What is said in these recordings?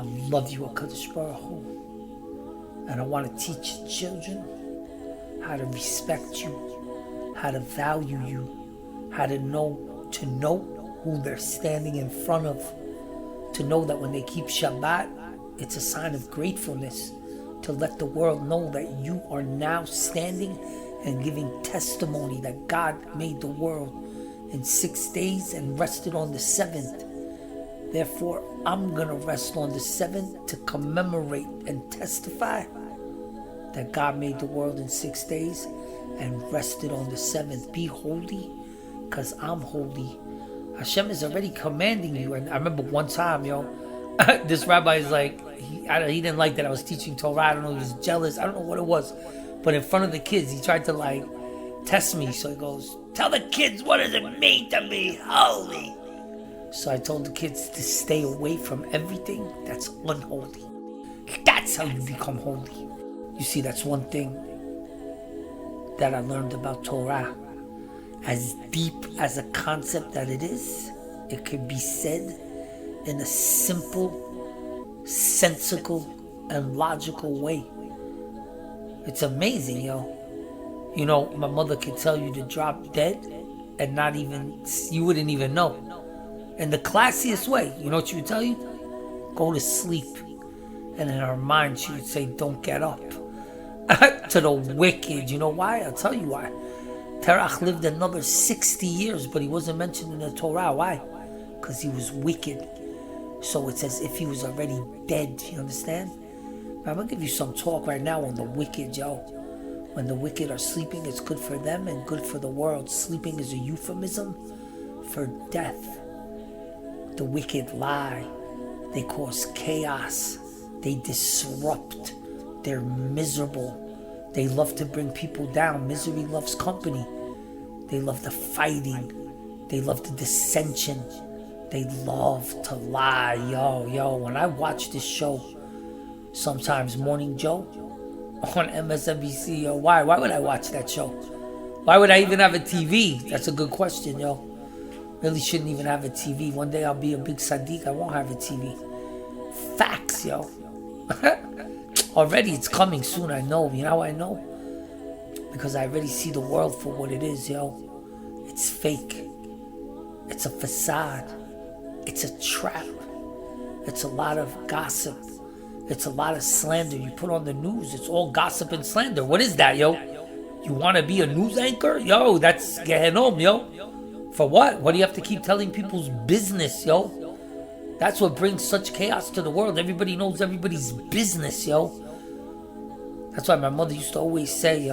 I love you, HaKadosh Baruch Hu. And I want to teach children how to respect you, how to value you, how to know who they're standing in front of, to know that when they keep Shabbat, it's a sign of gratefulness, to let the world know that you are now standing and giving testimony that God made the world in 6 days and rested on the 7th. Therefore, I'm going to rest on the 7th to commemorate and testify that God made the world in 6 days and rested on the 7th. Be holy, because I'm holy. Hashem is already commanding you. And I remember one time, this rabbi is like, he didn't like that I was teaching Torah. I don't know, he was jealous. I don't know what it was. But in front of the kids, he tried to test me. So he goes, tell the kids, what does it mean to be holy? So I told the kids to stay away from everything that's unholy. That's how you become holy. You see, that's one thing that I learned about Torah. As deep as a concept that it is, it can be said in a simple, sensical, and logical way. It's amazing, You know, my mother could tell you to drop dead and you wouldn't even know. In the classiest way, you know what she would tell you? Go to sleep. And in her mind, she would say, don't get up. To the wicked. You know why? I'll tell you why. Terach lived another 60 years, but he wasn't mentioned in the Torah. Why? Because he was wicked. So it's as if he was already dead. You understand? I'm going to give you some talk right now on the wicked, When the wicked are sleeping, it's good for them and good for the world. Sleeping is a euphemism for death. The wicked lie. They cause chaos. They disrupt. They're miserable. They love to bring people down. Misery loves company. They love the fighting. They love the dissension. They love to lie. When I watch this show, sometimes Morning Joe on MSNBC, why would I watch that show? Why would I even have a TV? That's a good question, Really shouldn't even have a TV. One day I'll be a big Sadiq, I won't have a TV. Facts, Already it's coming soon, I know. You know how I know? Because I already see the world for what it is, It's fake. It's a facade. It's a trap. It's a lot of gossip. It's a lot of slander. You put on the news, it's all gossip and slander. What is that, You want to be a news anchor? That's Gehenom, For what? What do you have to keep telling people's business, That's what brings such chaos to the world. Everybody knows everybody's business, That's why my mother used to always say,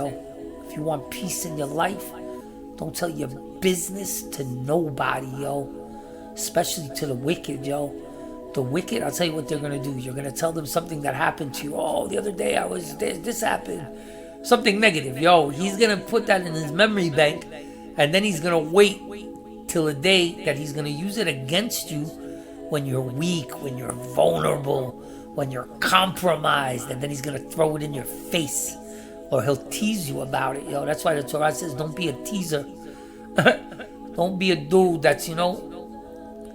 if you want peace in your life, don't tell your business to nobody, Especially to the wicked, The wicked, I'll tell you what they're going to do. You're going to tell them something that happened to you. Oh, the other day this happened. Something negative, He's going to put that in his memory bank, and then he's going to wait till a day that he's going to use it against you when you're weak, when you're vulnerable, when you're compromised, and then he's going to throw it in your face, or he'll tease you about it, That's why the Torah says, don't be a teaser. Don't be a dude that's,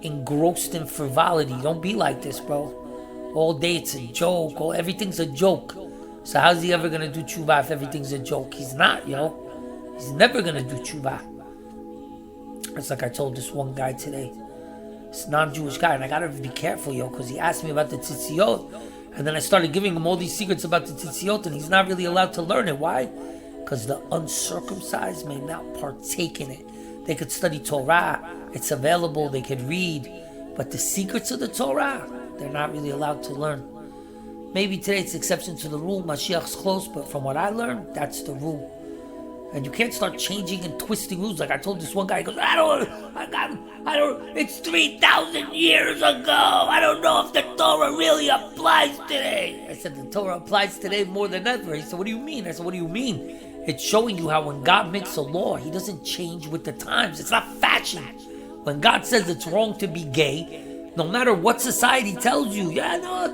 engrossed in frivolity. Don't be like this, bro. All day it's a joke. Everything's a joke. So how's he ever going to do tshuva if everything's a joke? He's not, He's never going to do tshuva. It's like I told this one guy today. This non-Jewish guy, and I gotta be careful, because he asked me about the tzitziot, and then I started giving him all these secrets about the tzitziot, and he's not really allowed to learn it. Why? Because the uncircumcised may not partake in it. They could study Torah, it's available, they could read, but the secrets of the Torah, they're not really allowed to learn. Maybe today it's exception to the rule, Mashiach's close, but from what I learned, that's the rule. And you can't start changing and twisting rules. Like I told this one guy, he goes, it's 3,000 years ago. I don't know if the Torah really applies today. I said, the Torah applies today more than ever. He said, what do you mean? I said, what do you mean? It's showing you how when God makes a law, he doesn't change with the times. It's not fashion. When God says it's wrong to be gay, no matter what society tells you,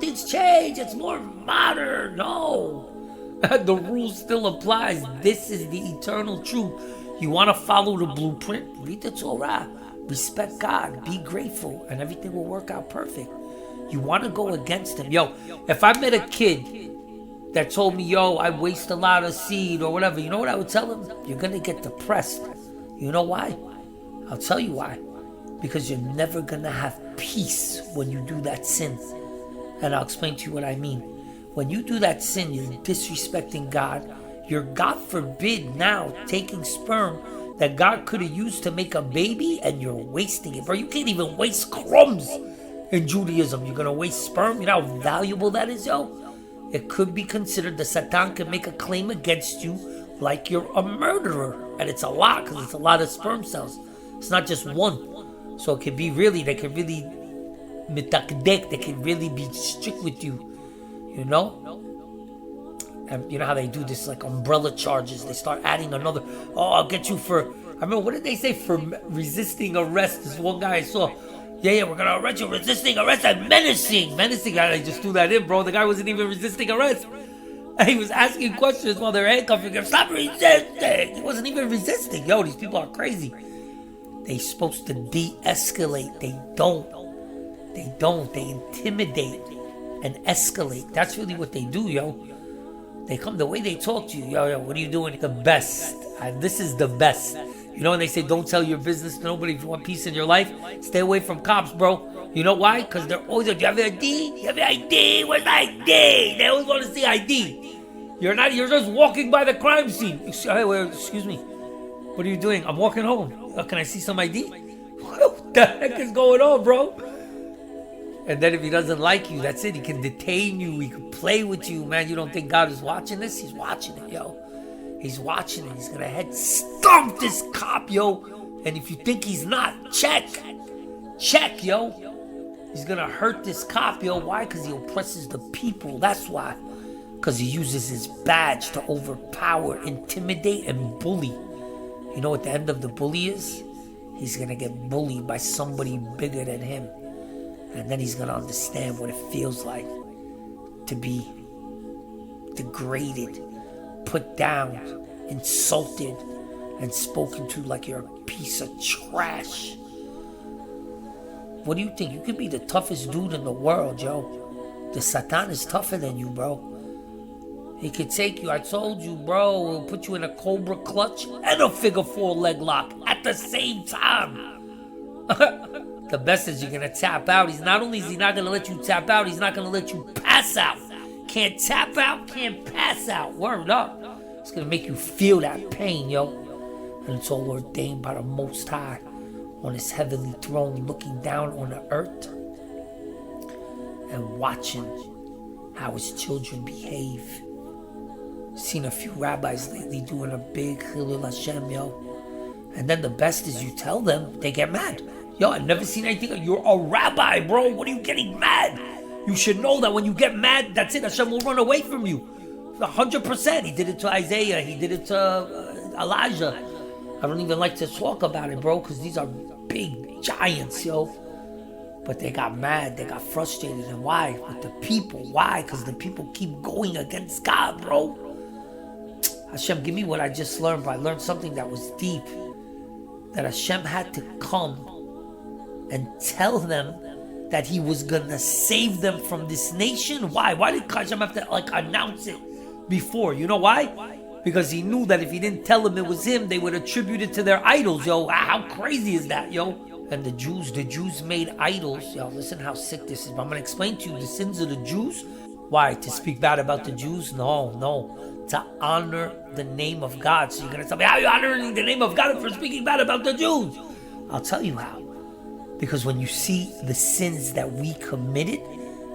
things change, it's more modern. No. The rule still applies. This is the eternal truth. You want to follow the blueprint? Read the Torah. Respect God. Be grateful. And everything will work out perfect. You want to go against him. Yo, if I met a kid that told me, yo, I waste a lot of seed or whatever, you know what I would tell him? You're going to get depressed. You know why? I'll tell you why. Because you're never going to have peace when you do that sin. And I'll explain to you what I mean. When you do that sin, you're disrespecting God. You're, God forbid, now taking sperm that God could have used to make a baby, and you're wasting it. Bro, you can't even waste crumbs in Judaism. You're going to waste sperm? You know how valuable that is, yo? It could be considered the Satan can make a claim against you like you're a murderer. And it's a lot, because it's a lot of sperm cells. It's not just one. So it could be really, they can really mitakdek, they can really be strict with you. You know? And you know how they do this, like umbrella charges. They start adding another, oh, I'll get you for, I remember, what did they say? For resisting arrest. This one guy I saw, yeah, we're going to arrest you, resisting arrest and menacing. Menacing, they just threw that in, bro. The guy wasn't even resisting arrest. And he was asking questions while they're handcuffing him. Stop resisting. He wasn't even resisting. Yo, these people are crazy. They're supposed to de-escalate. They don't. They intimidate and escalate. That's really what they do, yo. They come, the way they talk to you, yo, what are you doing? The best. This is the best. You know when they say don't tell your business to nobody if you want peace in your life? Stay away from cops, bro. You know why? Because they're always like, do you have an ID? You have an ID? Where's the ID? They always want to see ID. You're just walking by the crime scene. Hey, wait, excuse me. What are you doing? I'm walking home. Can I see some ID? What the heck is going on, bro? And then if he doesn't like you, that's it. He can detain you. He can play with you, man. You don't think God is watching this? He's watching it, yo. He's watching it. He's going to head stomp this cop, yo. And if you think he's not, check. Check, yo. He's going to hurt this cop, yo. Why? Because he oppresses the people. That's why. Because he uses his badge to overpower, intimidate, and bully. You know what the end of the bully is? He's going to get bullied by somebody bigger than him. And then he's going to understand what it feels like to be degraded, put down, insulted, and spoken to like you're a piece of trash. What do you think? You could be the toughest dude in the world, yo. The Satan is tougher than you, bro. He could take you, I told you, bro, he'll put you in a cobra clutch and a figure 4 leg lock at the same time. The best is you're going to tap out. Not only is he not going to let you tap out, he's not going to let you pass out. Can't tap out, can't pass out. Word up. It's going to make you feel that pain, yo. And it's all ordained by the Most High on his heavenly throne, looking down on the earth and watching how his children behave. Seen a few rabbis lately doing a big Chilul Hashem, yo. And then the best is you tell them, they get mad. Yo, I've never seen anything. You're a rabbi, bro. What are you getting mad? You should know that when you get mad, that's it. Hashem will run away from you. 100%. He did it to Isaiah. He did it to Elijah. I don't even like to talk about it, bro, because these are big giants, yo. But they got mad. They got frustrated. And why? With the people. Why? Because the people keep going against God, bro. Hashem, give me what I just learned, but I learned something that was deep. That Hashem had to come and tell them that he was gonna save them from this nation. Why? Why did Hashem have to announce it before? You know why? Because he knew that if he didn't tell them it was him, they would attribute it to their idols, yo. How crazy is that, yo? And the Jews made idols. Yo, listen how sick this is. But I'm gonna explain to you the sins of the Jews. Why? To speak bad about the Jews? No. To honor the name of God. So you're gonna tell me, how are you honoring the name of God for speaking bad about the Jews? I'll tell you how. Because when you see the sins that we committed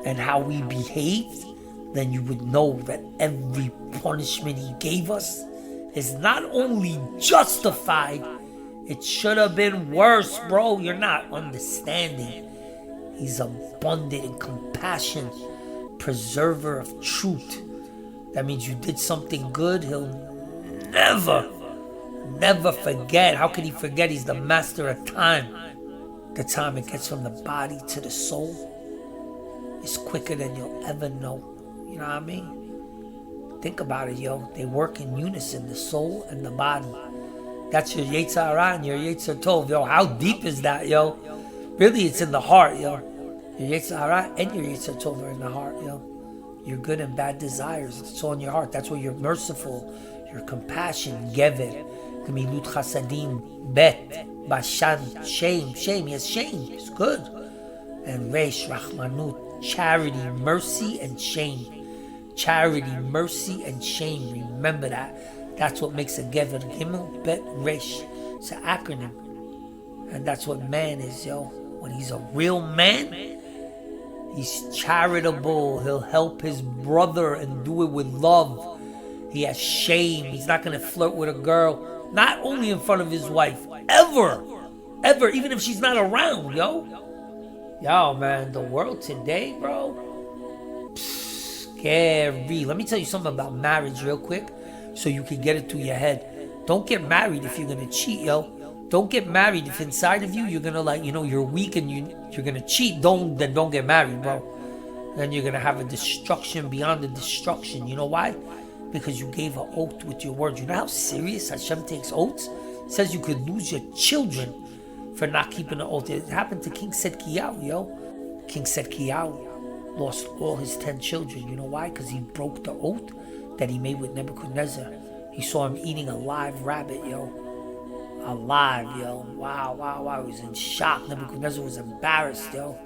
and how we behaved, then you would know that every punishment he gave us is not only justified, it should have been worse, bro. You're not understanding. He's abundant in compassion, preserver of truth. That means you did something good, he'll never forget. How can he forget? He's the master of time. The time it gets from the body to the soul is quicker than you'll ever know. You know what I mean? Think about it, yo. They work in unison, the soul and the body. That's your Yetzer Hara and your Yetzer Tov, yo. How deep is that, yo? Really, it's in the heart, yo. Your Yetzer Hara and your Yetzer Tov are in the heart, Your good and bad desires, it's all in your heart. That's why you're merciful, your compassion, Gever, Gemilut Chasadim, Bet, Bashan, shame, yes, shame, it's good. And Resh, Rachmanut, charity, mercy, and shame. Charity, mercy, and shame. Remember that. That's what makes a Gever. Gimel, Bet, Resh. It's an acronym. And that's what man is, When he's a real man, he's charitable. He'll help his brother and do it with love. He has shame. He's not going to flirt with a girl, not only in front of his wife, ever, even if she's not around, Yo, man, the world today, bro, scary. Let me tell you something about marriage real quick so you can get it through your head. Don't get married if you're going to cheat, Don't get married if inside of you, you're going to you're weak and you're going to cheat. Don't get married, bro. Then you're going to have a destruction beyond the destruction. You know why? Because you gave an oath with your words. You know how serious Hashem takes oaths? It says you could lose your children for not keeping the oath. It happened to King Sedkiyahu, King Sedkiyahu lost all his 10 children. You know why? Because he broke the oath that he made with Nebuchadnezzar. He saw him eating a live rabbit, Alive, Wow. He was in shock. Nebuchadnezzar was embarrassed, So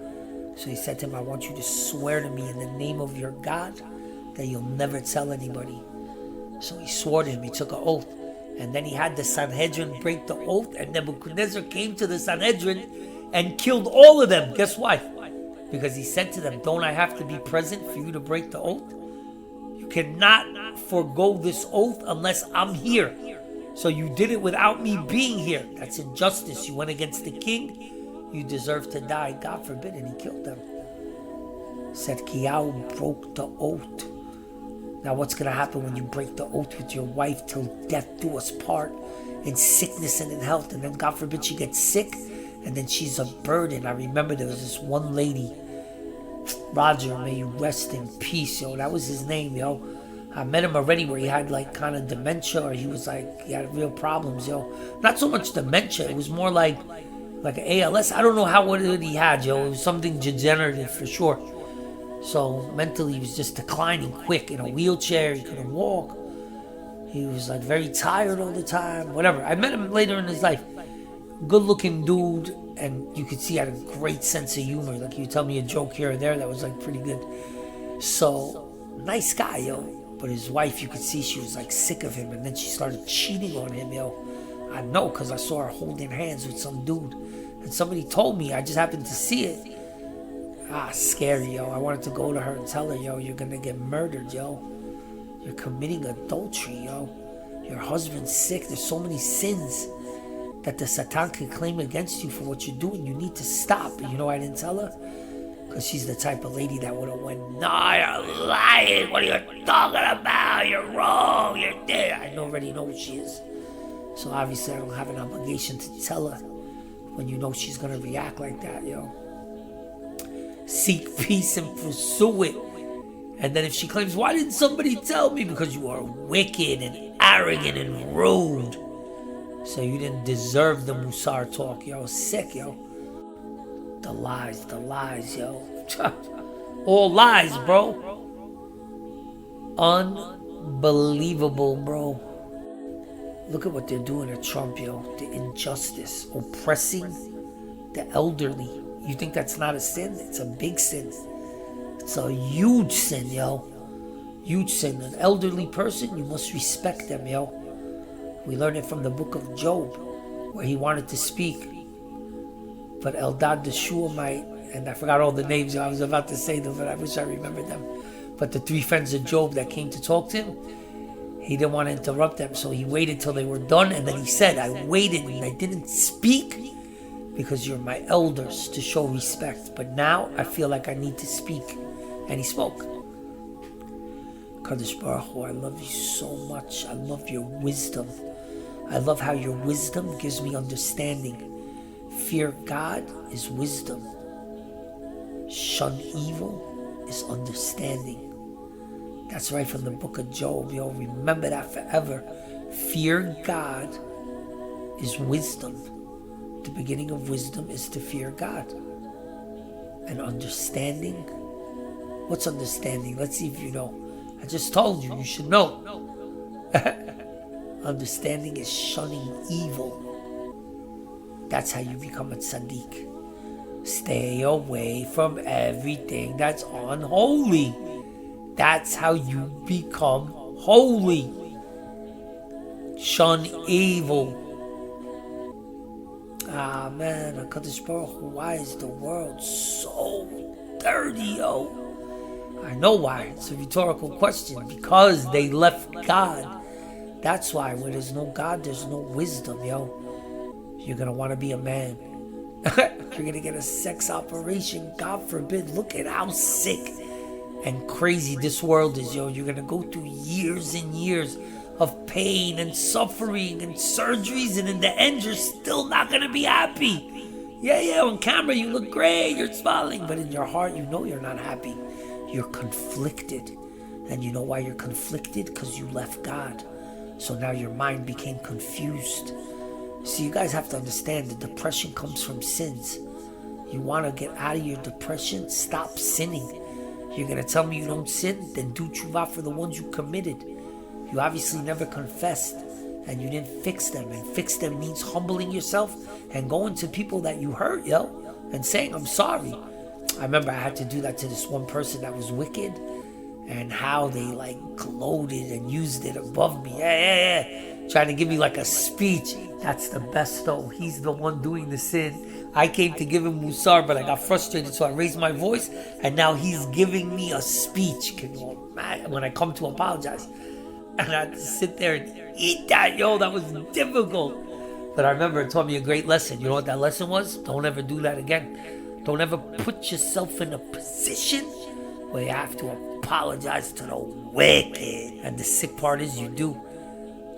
he said to him, I want you to swear to me in the name of your God that you'll never tell anybody. So he swore to him. He took an oath. And then he had the Sanhedrin break the oath, and Nebuchadnezzar came to the Sanhedrin and killed all of them. Guess why? Because he said to them, don't I have to be present for you to break the oath? You cannot forego this oath unless I'm here. So you did it without me being here. That's injustice. You went against the king. You deserve to die. God forbid, and he killed them. Sedkiyahu broke the oath. Now what's going to happen when you break the oath with your wife till death do us part, in sickness and in health, and then God forbid she gets sick, and then she's a burden. I remember there was this one lady, Roger, may you rest in peace, That was his name, I met him already where he had kind of dementia, or he had real problems, Not so much dementia, it was more like an ALS. I don't know what he had, It was something degenerative for sure. So mentally he was just declining quick, in a wheelchair, he couldn't walk. He was very tired all the time, whatever. I met him later in his life. Good looking dude, and you could see he had a great sense of humor. He would tell me a joke here or there that was pretty good. So, nice guy, But his wife, you could see she was sick of him, and then she started cheating on him, I know, because I saw her holding hands with some dude. And somebody told me, I just happened to see it. Scary, I wanted to go to her and tell her, you're gonna get murdered, You're committing adultery, Your husband's sick. There's so many sins that the Satan can claim against you for what you're doing. You need to stop. But you know why I didn't tell her? Because she's the type of lady that would have went, no, you're lying. What are you talking about? You're wrong. You're dead. I already know what she is. So obviously I don't have an obligation to tell her when you know she's gonna react like that, Seek peace and pursue it. And then if she claims, why didn't somebody tell me? Because you are wicked and arrogant and rude. So you didn't deserve the Musar talk, Sick, The lies, All lies, bro. Unbelievable, bro. Look at what they're doing to Trump, The injustice, oppressing the elderly. You think that's not a sin? It's a big sin. It's a huge sin, Huge sin. An elderly person, you must respect them, We learn it from the book of Job, where he wanted to speak. But Eldad the Shulamite, and I forgot all the names, I was about to say them, but I wish I remembered them. But the 3 friends of Job that came to talk to him, he didn't want to interrupt them, so he waited till they were done, and then he said, I waited and I didn't speak because you're my elders, to show respect. But now I feel like I need to speak. And he spoke. Kadosh Baruch Hu, I love you so much. I love your wisdom. I love how your wisdom gives me understanding. Fear God is wisdom. Shun evil is understanding. That's right from the book of Job. Remember that forever. Fear God is wisdom. The beginning of wisdom is to fear God. and understanding. What's understanding? Let's see if you know. I just told you, you should know. Understanding is shunning evil. That's how you become a tzaddik. Stay away from everything that's unholy. That's how you become holy. Shun evil. Ah man, HaKadosh Baruch Hu, why is the world so dirty, yo? I know why. It's a rhetorical question. Because they left God. That's why. Where there's no God, there's no wisdom, yo. You're gonna want to be a man. You're gonna get a sex operation. God forbid. Look at how sick and crazy this world is, yo. You're gonna go through years and years of pain and suffering and surgeries, and in the end you're still not gonna be happy. Yeah, on camera you look great, you're smiling, but in your heart you know you're not happy. You're conflicted. And you know why you're conflicted? Because you left God. So now your mind became confused. So you guys have to understand that depression comes from sins. You want to get out of your depression? Stop sinning. You're going to tell me you don't sin? Then do tshuva for the ones you committed. You obviously never confessed and you didn't fix them. And fix them means humbling yourself and going to people that you hurt, yo, and saying, I'm sorry. I remember I had to do that to this one person that was wicked, and how they like gloated and used it above me. Yeah. Trying to give me like a speech. That's the best though. He's the one doing the sin. I came to give him musar, but I got frustrated, so I raised my voice, and now he's giving me a speech. Can you imagine? When I come to apologize, and I had to sit there and eat that, yo, that was difficult. But I remember it taught me a great lesson. You know what that lesson was? Don't ever do that again. Don't ever put yourself in a position where you have to apologize to the wicked. And the sick part is you do.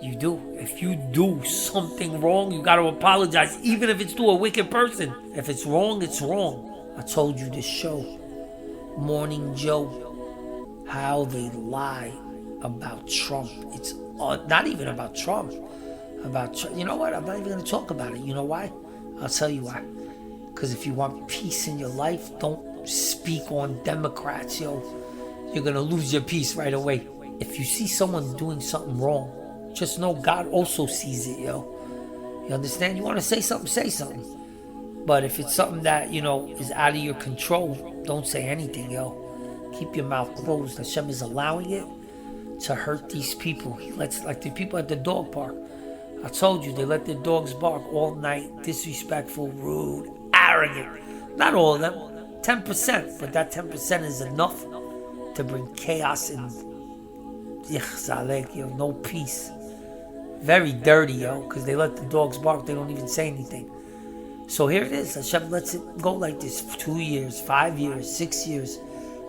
You do. If you do something wrong, you got to apologize, even if it's to a wicked person. If it's wrong, it's wrong. I told you this show, Morning Joe, how they lie about Trump. It's not even about Trump. You know what? I'm not even going to talk about it. You know why? I'll tell you why. Because if you want peace in your life, don't speak on Democrats, yo. You're going to lose your peace right away. If you see someone doing something wrong, just know God also sees it, yo. You understand? You want to say something, say something. But if it's something that, you know, is out of your control, don't say anything, yo. Keep your mouth closed. Hashem is allowing it to hurt these people. He lets, like the people at the dog park. I told you, they let their dogs bark all night. Disrespectful, rude, arrogant. Not all of them. 10%. But that 10% is enough to bring chaos and no peace. Very dirty, yo, because they let the dogs bark. They don't even say anything. So here it is. Hashem lets it go like this. 2 years, 5 years, 6 years,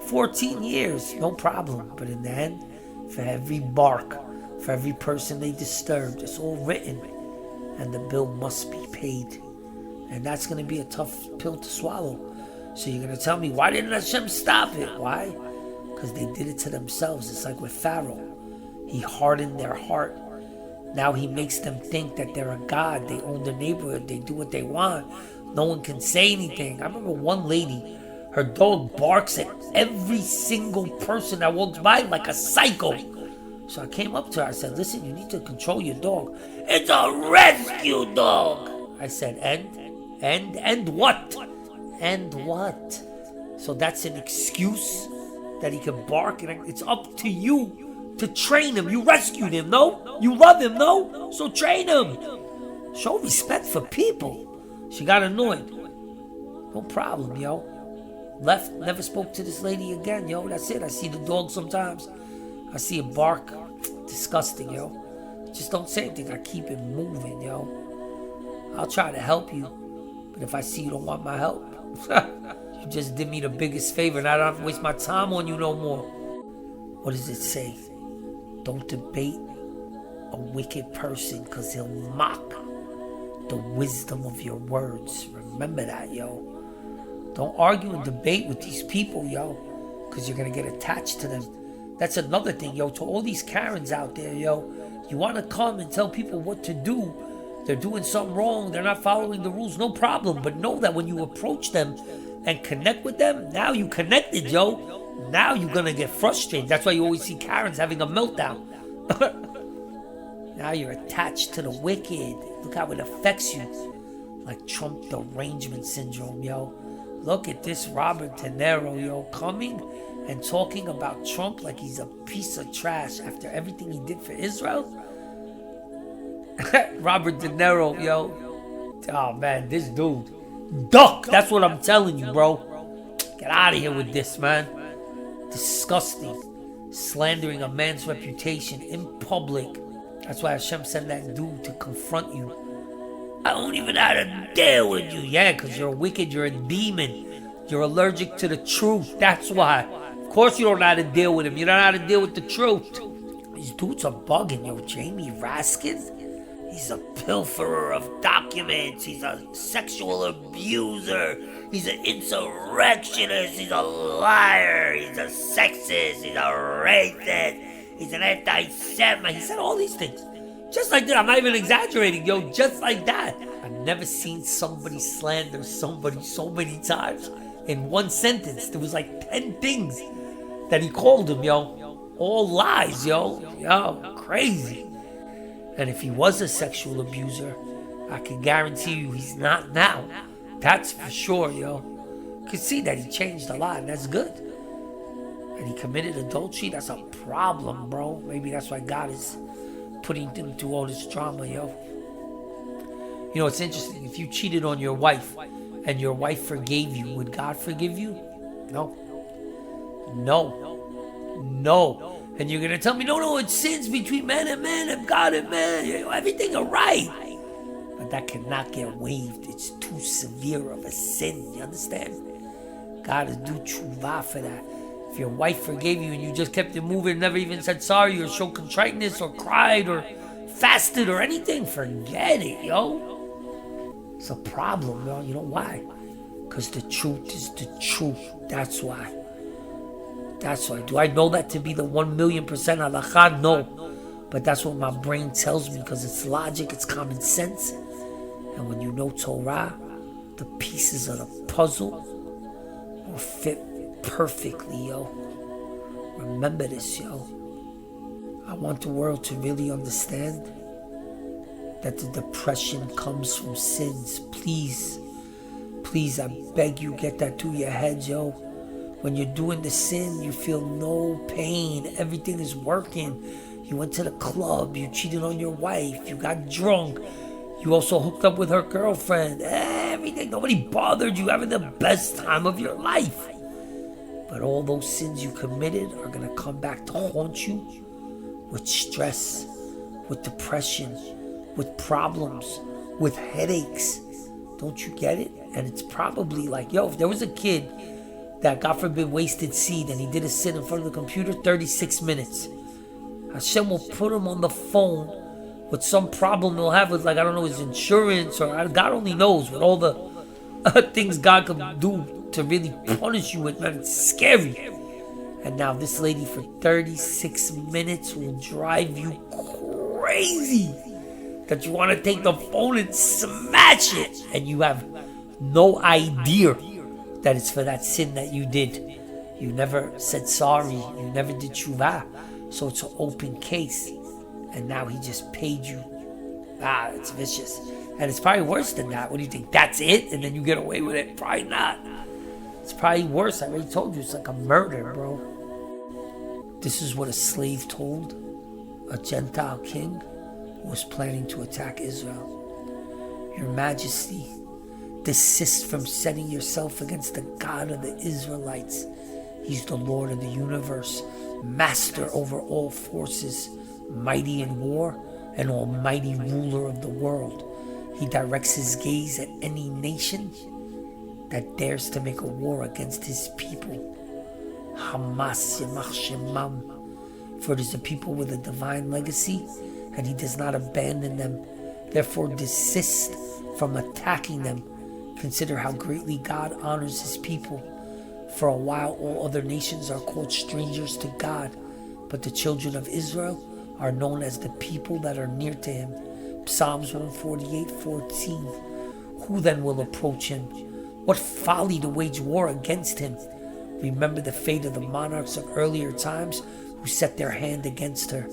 14 years. No problem. But in the end, for every bark, for every person they disturbed, it's all written. And the bill must be paid. And that's going to be a tough pill to swallow. So you're going to tell me, why didn't Hashem stop it? Why? Because they did it to themselves. It's like with Pharaoh. He hardened their heart. Now he makes them think that they're a god. They own the neighborhood. They do what they want. No one can say anything. I remember one lady, her dog barks at every single person that walks by like a psycho. So I came up to her. I said, listen, you need to control your dog. It's a rescue dog. I said, and what? And what? So that's an excuse that he can bark, and it's up to you to train him. You rescued him, no? You love him, no? So train him. Show respect for people. She got annoyed. No problem, yo. Left, never spoke to this lady again, yo. That's it. I see the dog sometimes. I see it bark. Disgusting, yo. Just don't say anything. I keep it moving, yo. I'll try to help you. But if I see you don't want my help, you just did me the biggest favor, and I don't have to waste my time on you no more. What does it say? Don't debate a wicked person, because he'll mock the wisdom of your words. Remember that, yo. Don't argue and debate with these people, yo, because you're going to get attached to them. That's another thing, yo. To all these Karens out there, yo, you want to come and tell people what to do. They're doing something wrong. They're not following the rules. No problem. But know that when you approach them and connect with them, now you connected, yo. Now you're gonna get frustrated. That's why you always see Karens having a meltdown. Now you're attached to the wicked. Look how it affects you. Like Trump derangement syndrome, yo. Look at this Robert De Niro, yo, coming and talking about Trump like he's a piece of trash after everything he did for Israel. Robert De Niro, yo. Oh, man, this dude. Duck! That's what I'm telling you, bro. Get out of here with this, man. Disgusting. Slandering a man's reputation in public. That's why Hashem sent that dude to confront you. I don't even know how to deal with you. Yeah, because you're wicked, you're a demon. You're allergic to the truth. That's why. Of course you don't know how to deal with him. You don't know how to deal with the truth. These dudes are bugging, yo. Jamie Raskin? He's a pilferer of documents. He's a sexual abuser. He's an insurrectionist. He's a liar. He's a sexist. He's a racist. He's an anti-Semite. He said all these things. Just like that. I'm not even exaggerating, yo. Just like that. I've never seen somebody slander somebody so many times in one sentence. There was like 10 things that he called him, yo. All lies, yo. Yo, crazy. And if he was a sexual abuser, I can guarantee you he's not now. That's for sure, yo. You can see that he changed a lot, and that's good. And he committed adultery, that's a problem, bro. Maybe that's why God is putting him through all this drama, yo. You know, it's interesting. If you cheated on your wife and your wife forgave you, would God forgive you? No. No. No. And you're going to tell me, no, it's sins between man and man and God and man. You know, everything are right. But that cannot get waived. It's too severe of a sin. You understand? God is do tshuva for that. If your wife forgave you and you just kept it moving, never even said sorry or showed contriteness or cried or fasted or anything, forget it, yo. It's a problem, yo. You know why? Because the truth is the truth. That's why. That's why. Do I know that to be the 1,000,000% halakha? No. But that's what my brain tells me because it's logic, it's common sense. And when you know Torah, the pieces of the puzzle will fit perfectly, yo. Remember this, yo. I want the world to really understand that the depression comes from sins. Please, I beg you, get that through your heads, yo. When you're doing the sin, you feel no pain. Everything is working. You went to the club. You cheated on your wife. You got drunk. You also hooked up with her girlfriend. Everything. Nobody bothered you. Having the best time of your life. But all those sins you committed are going to come back to haunt you with stress, with depression, with problems, with headaches. Don't you get it? And it's probably like, yo, if there was a kid that, God forbid, wasted seed and he did a sin in front of the computer, 36 minutes. Hashem will put him on the phone with some problem he'll have with, like, I don't know, his insurance, or God only knows, with all the things God could do to really punish you with, man. It's scary. And now this lady for 36 minutes will drive you crazy that you want to take the phone and smash it, and you have no idea that it's for that sin that you did. You never said sorry. You never did tshuva. So it's an open case. And now he just paid you. It's vicious. And it's probably worse than that. What do you think? That's it? And then you get away with it? Probably not. It's probably worse. I already told you. It's like a murder, bro. This is what a slave told a Gentile king who was planning to attack Israel. Your Majesty, desist from setting yourself against the God of the Israelites. He's the Lord of the universe, master over all forces, mighty in war, and almighty ruler of the world. He directs his gaze at any nation that dares to make a war against his people. Hamas Yemach Shemam. For it is a people with a divine legacy, and he does not abandon them. Therefore desist from attacking them. Consider how greatly God honors his people. For a while all other nations are called strangers to God, but the children of Israel are known as the people that are near to him. Psalms 148:14. Who then will approach him? What folly to wage war against him. Remember the fate of the monarchs of earlier times who set their hand against her.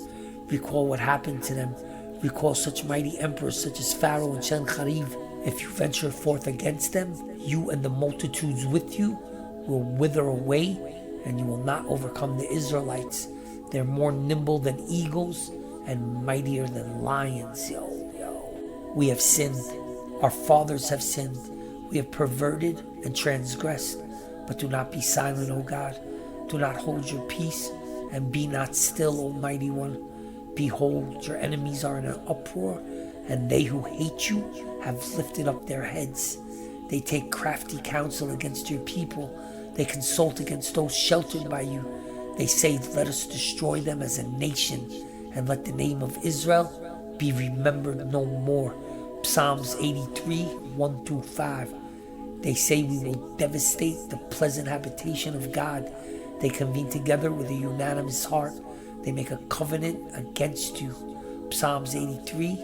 Recall what happened to them. Recall such mighty emperors such as Pharaoh and Sennacherib. If you venture forth against them, you and the multitudes with you will wither away, and you will not overcome the Israelites. They're more nimble than eagles and mightier than lions. We have sinned. Our fathers have sinned. We have perverted and transgressed. But do not be silent, O God. Do not hold your peace, and be not still, O Mighty One. Behold, your enemies are in an uproar, and they who hate you have lifted up their heads. They take crafty counsel against your people. They consult against those sheltered by you. They say, let us destroy them as a nation, and let the name of Israel be remembered no more. Psalms 83, 1-5. They say we will devastate the pleasant habitation of God. They convene together with a unanimous heart. They make a covenant against you. Psalms 83,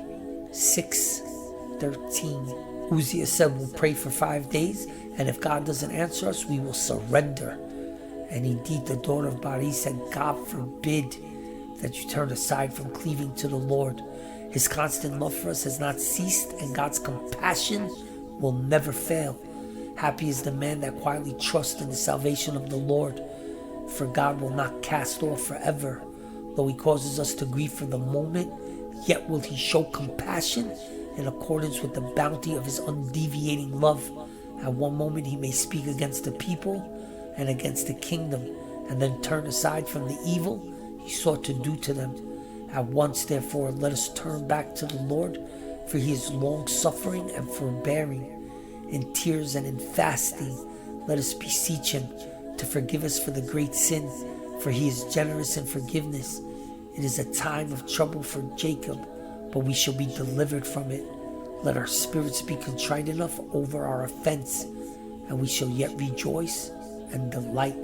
6-13. Uzziah said, we'll pray for 5 days, and if God doesn't answer us, we will surrender. And indeed, the daughter of Bari said, God forbid that you turn aside from cleaving to the Lord. His constant love for us has not ceased, and God's compassion will never fail. Happy is the man that quietly trusts in the salvation of the Lord, for God will not cast off forever. Though he causes us to grieve for the moment, yet will he show compassion in accordance with the bounty of his undeviating love. At one moment he may speak against the people and against the kingdom, and then turn aside from the evil he sought to do to them. At once, therefore, let us turn back to the Lord, for he is long-suffering and forbearing. In tears and in fasting, let us beseech him to forgive us for the great sin, for he is generous in forgiveness. It is a time of trouble for Jacob, but we shall be delivered from it. Let our spirits be contrite enough over our offense, and we shall yet rejoice and delight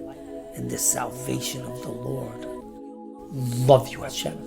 in the salvation of the Lord. Love you, Hashem.